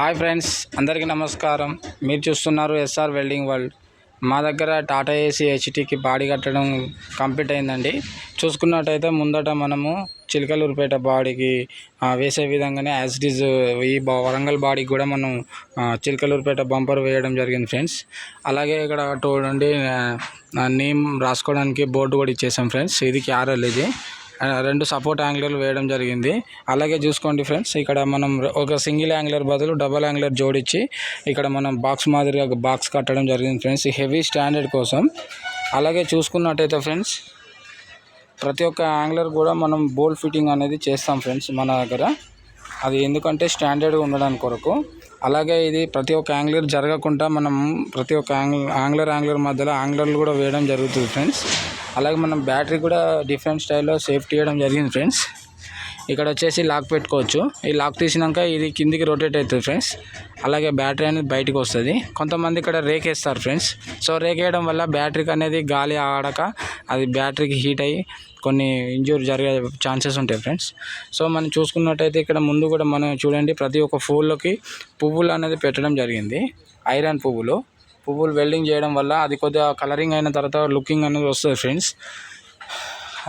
Hi friends, అందరికీ నమస్కారం. మీరు చూస్తున్నారు ఎస్ఆర్ వెల్డింగ్ వరల్డ్. మా దగ్గర టాటా ఏసీ హెచ్టీకి బాడీ కట్టడం కంప్లీట్ అయిందండి. చూసుకున్నట్టయితే ముందట మనము చిలకలూరుపేట బాడీకి వేసే విధంగానే యాజ్ ఇట్ ఈజ్ ఈ వరంగల్ బాడీకి కూడా మనం చిలకలూరుపేట బంపర్ వేయడం జరిగింది ఫ్రెండ్స్. అలాగే ఇక్కడ చూడండి నేమ్ రాసుకోవడానికి బోర్డు కూడా ఇచ్చేసాం ఫ్రెండ్స్. ఇది క్యారల్, ఇది రెండు సపోర్ట్ యాంగిలర్లు వేయడం జరిగింది. అలాగే చూసుకోండి ఫ్రెండ్స్, ఇక్కడ మనం ఒక సింగిల్ యాంగిలర్ బదులు డబల్ యాంగిలర్ జోడించి ఇక్కడ మనం బాక్స్ మాదిరిగా బాక్స్ కట్టడం జరిగింది ఫ్రెండ్స్, ఈ హెవీ స్టాండర్డ్ కోసం. అలాగే చూసుకున్నట్టయితే ఫ్రెండ్స్, ప్రతి ఒక్క యాంగిలర్ కూడా మనం బోల్ట్ ఫిట్టింగ్ అనేది చేస్తాం ఫ్రెండ్స్ మన దగ్గర. అది ఎందుకంటే స్టాండర్డ్గా ఉండడానికి కొరకు. అలాగే ఇది ప్రతి ఒక్క యాంగిలర్ జరగకుండా మనం ప్రతి ఒక్క యాంగిలర్ మధ్యలో యాంగిలర్లు కూడా వేయడం జరుగుతుంది ఫ్రెండ్స్. అలాగే మనం బ్యాటరీ కూడా డిఫరెంట్ స్టైల్లో సేఫ్టీ చేయడం జరిగింది ఫ్రెండ్స్. ఇక్కడ వచ్చేసి లాక్ పెట్టుకోవచ్చు. ఈ లాక్ తీసినాక ఇది కిందికి రొటేట్ అవుతుంది ఫ్రెండ్స్. అలాగే బ్యాటరీ అనేది బయటకు వస్తుంది. కొంతమంది ఇక్కడ రేక్ వేస్తారు ఫ్రెండ్స్. సో రేక్ వేయడం వల్ల బ్యాటరీకి అనేది గాలి ఆడక అది బ్యాటరీకి హీట్ అయ్యి కొన్ని ఇంజూరీ జరిగే ఛాన్సెస్ ఉంటాయి ఫ్రెండ్స్. సో మనం చూసుకున్నట్టయితే ఇక్కడ ముందు కూడా మనం చూడండి, ప్రతి ఒక్క ఫోల్లోకి పువ్వులు అనేది పెట్టడం జరిగింది. ఐరన్ పువ్వులు వెల్డింగ్ చేయడం వల్ల అది కొద్దిగా కలరింగ్ అయిన తర్వాత లుకింగ్ అనేది వస్తుంది ఫ్రెండ్స్.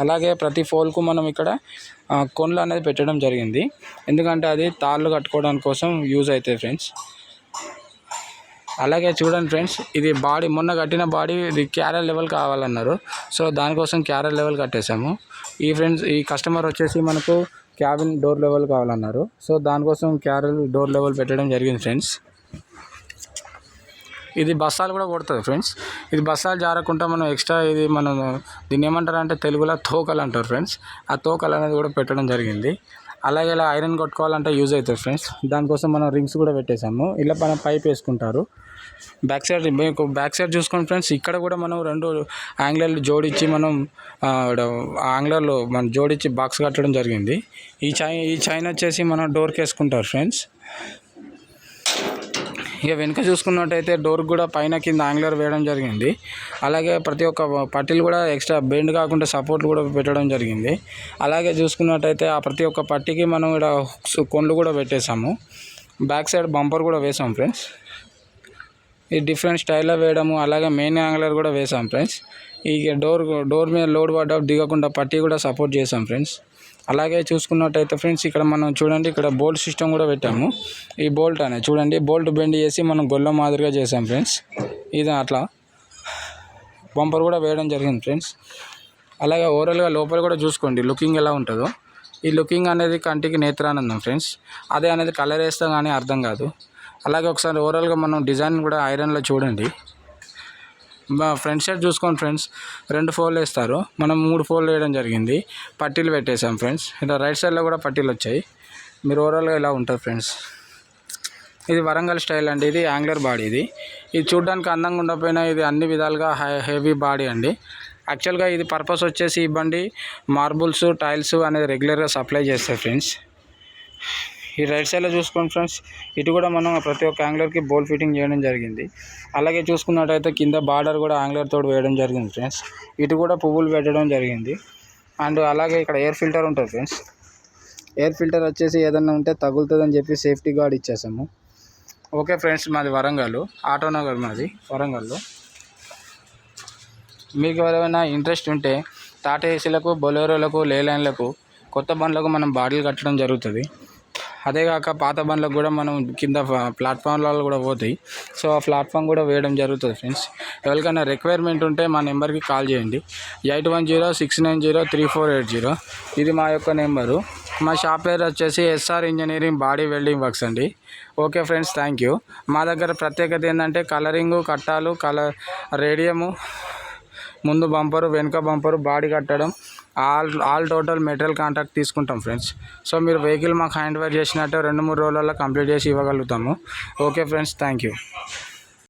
అలాగే ప్రతి ఫోల్కు మనం ఇక్కడ కొండ్లు అనేది పెట్టడం జరిగింది. ఎందుకంటే అది తాళ్ళు కట్టుకోవడానికి కోసం యూజ్ అవుతాయి ఫ్రెండ్స్. అలాగే చూడండి ఫ్రెండ్స్, ఇది బాడీ మొన్న కట్టిన బాడీ, ఇది క్యారల్ లెవెల్ కావాలన్నారు. సో దానికోసం క్యారల్ లెవెల్ కట్టేసాము. ఈ కస్టమర్ వచ్చేసి మనకు క్యాబిన్ డోర్ లెవెల్ కావాలన్నారు. సో దానికోసం క్యారల్ డోర్ లెవెల్ పెట్టడం జరిగింది ఫ్రెండ్స్. ఇది బస్సాలు కూడా కొడుతుంది ఫ్రెండ్స్. ఇది బస్సాలు జారకుండా మనం ఎక్స్ట్రా ఇది మనం దీన్ని ఏమంటారు అంటే తెలుగులో తోకలు అంటారు ఫ్రెండ్స్. ఆ తోకలు అనేది కూడా పెట్టడం జరిగింది. అలాగే ఇలా ఐరన్ కొట్టుకోవాలంటే యూజ్ అవుతుంది ఫ్రెండ్స్. దానికోసం మనం రింగ్స్ కూడా పెట్టేసాము. ఇలా మనం పైప్ వేసుకుంటారు. బ్యాక్ సైడ్ చూసుకోండి ఫ్రెండ్స్, ఇక్కడ కూడా మనం రెండు యాంగిలర్లు జోడించి మనం యాంగిలర్లు మనం జోడించి బాక్స్ కట్టడం జరిగింది. ఈ చైన్ వచ్చేసి మనం డోర్కి వేసుకుంటారు ఫ్రెండ్స్. ఇక వెనుక చూసుకున్నట్టయితే డోర్ కూడా పైన కింద యాంగిలర్ వేయడం జరిగింది. అలాగే ప్రతి ఒక్క పట్టీలు కూడా ఎక్స్ట్రా బెండ్ కాకుండా సపోర్ట్లు కూడా పెట్టడం జరిగింది. అలాగే చూసుకున్నట్టయితే ఆ ప్రతి ఒక్క పట్టీకి మనం ఇక్కడ కొండ్లు కూడా పెట్టేసాము. బ్యాక్ సైడ్ బంపర్ కూడా వేసాం ఫ్రెండ్స్. ఇది డిఫరెంట్ స్టైల్లో వేయడము. అలాగే మెయిన్ యాంగిలర్ కూడా వేసాం ఫ్రెండ్స్. ఈ డోర్ మీద లోడ్ పడ్డ దిగకుండా పట్టీ కూడా సపోర్ట్ చేసాం ఫ్రెండ్స్. అలాగే చూసుకున్నట్టయితే ఫ్రెండ్స్, ఇక్కడ మనం చూడండి, ఇక్కడ బోల్ట్ సిస్టమ్ కూడా పెట్టాము. ఈ బోల్ట్ అనేది చూడండి, బోల్ట్ బెండ్ చేసి మనం గొల్ల మాదిరిగా చేసాం ఫ్రెండ్స్. ఇది అట్లా బంపర్ కూడా వేయడం జరిగింది ఫ్రెండ్స్. అలాగే ఓవరాల్గా లోపల కూడా చూసుకోండి లుకింగ్ ఎలా ఉంటుందో. ఈ లుకింగ్ అనేది కంటికి నేత్రానందం ఫ్రెండ్స్. అదే అనేది కలర్ వేస్తే కానీ అర్థం కాదు. అలాగే ఒకసారి ఓవరాల్గా మనం డిజైన్ కూడా ఐరన్లో చూడండి. ఫ్రంట్ సైడ్ చూసుకోండి ఫ్రెండ్స్, 2 ఫోల్డ్ వేస్తారు, మనం 3 ఫోల్డ్ వేయడం జరిగింది. పట్టీలు పెట్టేసాం ఫ్రెండ్స్. ఇలా రైట్ సైడ్లో కూడా పట్టీలు వచ్చాయి. మీరు ఓవరాల్గా ఇలా ఉంటుంది ఫ్రెండ్స్. ఇది వరంగల్ స్టైల్ అండి. ఇది యాంగిలర్ బాడీ. ఇది చూడడానికి అందంగా ఉండకపోయినా ఇది అన్ని విధాలుగా హెవీ బాడీ అండి. యాక్చువల్గా ఇది పర్పస్ వచ్చేసి ఈ బండి మార్బుల్స్, టైల్స్ అనేది రెగ్యులర్గా సప్లై చేస్తాయి ఫ్రెండ్స్. ఈ రైట్ సైడ్లో చూసుకోండి ఫ్రెండ్స్, ఇటు కూడా మనం ప్రతి ఒక్క యాంగిలర్కి బోల్ట్ ఫిట్టింగ్ చేయడం జరిగింది. అలాగే చూసుకున్నట్టయితే కింద బార్డర్ కూడా యాంగిలర్ తోడు వేయడం జరిగింది ఫ్రెండ్స్. ఇటు కూడా పువ్వులు పెట్టడం జరిగింది. అండ్ అలాగే ఇక్కడ ఎయిర్ ఫిల్టర్ ఉంటుంది ఫ్రెండ్స్. ఎయిర్ ఫిల్టర్ వచ్చేసి ఏదన్నా ఉంటే తగులుతుందని చెప్పి సేఫ్టీ గార్డ్ ఇచ్చేసాము. ఓకే ఫ్రెండ్స్, మాది వరంగల్, ఆటోనగర్ మాది వరంగల్లో. మీకు ఎవరైనా ఇంట్రెస్ట్ ఉంటే టాటా ఏసీలకు, బొలెరోలకు, లేలైన్లకు, కొత్త బండ్లకు మనం బాడీలు కట్టడం జరుగుతుంది. అదే కాక పాత బండ్లకు కూడా మనం కింద ప్లాట్ఫామ్లలో కూడా పోతాయి. సో ఆ ప్లాట్ఫామ్ కూడా వేయడం జరుగుతుంది ఫ్రెండ్స్. ఎవరికైనా రిక్వైర్మెంట్ ఉంటే మా నెంబర్కి కాల్ చేయండి. 8106903480. ఇది మా యొక్క నెంబరు. మా షాప్ పేరు వచ్చేసి SR engineering body welding works అండి. Okay friends, thank you. మా దగ్గర ప్రత్యేకత ఏంటంటే కలరింగు, కట్టాలు, రేడియము, ముందు బంపరు, వెనుక బంపరు, బాడీ కట్టడం, ఆల్ టోటల్ మెటీరియల్ కాంట్రాక్ట్ తీసుకుంటాం ఫ్రెండ్స్. సో మీరు వెహికల్ మాకు హ్యాండ్ ఓవర్ చేసినట్టు 2-3 రోజులలో కంప్లీట్ చేసి ఇవ్వగలుగుతాము. Okay friends, thank you.